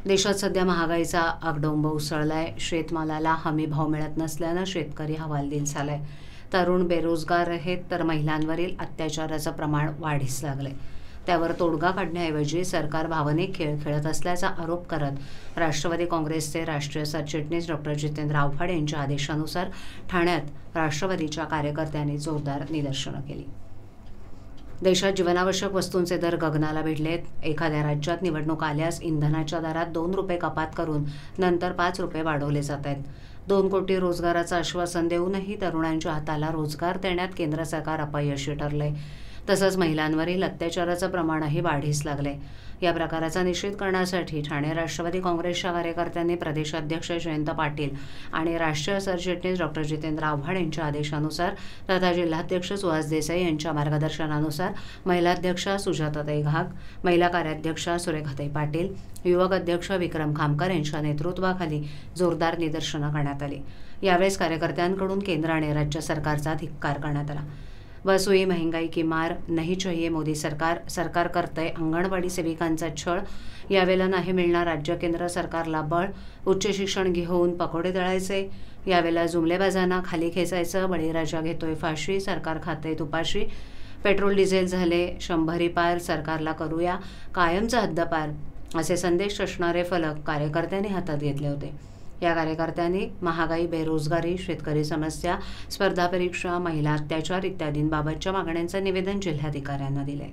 देशात सध्या महागाईचा आगडोंब उसळलाय। शेतमालाला हमी भाव मिळत नसल्यानं शेतकरी हवालदिल झालाय। तरुण बेरोजगार आहेत तर महिलांवरील अत्याचाराचं प्रमाण वाढीस लागलंय। त्यावर तोडगा काढण्याऐवजी सरकार भावनिक खेळ खेळत असल्याचा आरोप करत राष्ट्रवादी काँग्रेसचे राष्ट्रीय सरचिटणीस डॉ. जितेंद्र आव्हाड यांच्या आदेशानुसार ठाण्यात राष्ट्रवादीच्या कार्यकर्त्यांनी जोरदार निदर्शनं केली। देशात जीवनावश्यक वस्तूंचे दर गगनाला भिडलेत। एखाद्या राज्यात निवडणूक आल्यास इंधनाच्या दरात 2 रुपये कपात करून नंतर 5 रुपये वाढवले जात आहेत। 2 कोटी रोजगाराचं आश्वासन देऊनही तरुणांच्या हाताला रोजगार देण्यात केंद्र सरकार अपयशी ठरलंय। तसंच महिलांवरील अत्याचाराचं प्रमाणही वाढीस लागलंय। या प्रकाराचा निषेध करण्यासाठी ठाणे राष्ट्रवादी काँग्रेसच्या कार्यकर्त्यांनी प्रदेशाध्यक्ष जयंत पाटील आणि राष्ट्रीय सरचिटणीस डॉ. जितेंद्र आव्हाड यांच्या आदेशानुसार तथा जिल्हाध्यक्ष सुहास देसाई यांच्या मार्गदर्शनानुसार महिलाध्यक्षा सुजाताताई घाग, महिला कार्याध्यक्षा सुरेखाताई पाटील, युवक अध्यक्ष विक्रम खामकर यांच्या नेतृत्वाखाली जोरदार निदर्शनं करण्यात आली। यावेळेस कार्यकर्त्यांकडून केंद्र आणि राज्य सरकारचा धिक्कार करण्यात आला। बस हुई महंगाई की मार, नहीं चाहिए मोदी सरकार, सरकार करतंय अंगणवाडी सेविकांचा छळ, यावेळेला नाही मिळणार राज्य केंद्र सरकारला बळ, उच्च शिक्षण घेऊन पकोडे तळायचे, यावेळेला जुमलेबाजांना खाली खेचायचं, बळीराजा घेतोय फाशी, सरकार खातंय तुपाशी, पेट्रोल डिझेल झाले 100 पार, सरकारला करूया कायमचा हद्दपार, असे संदेश असणारे फलक कार्यकर्त्यांनी हातात घेतले होते। या कार्यकर्त्यांनी महागाई, बेरोजगारी, शेतकरी समस्या, स्पर्धा परीक्षा, महिला अत्याचार इत्यादींबाबतच्या मागण्यांचं निवेदन जिल्हाधिकाऱ्यांना दिले।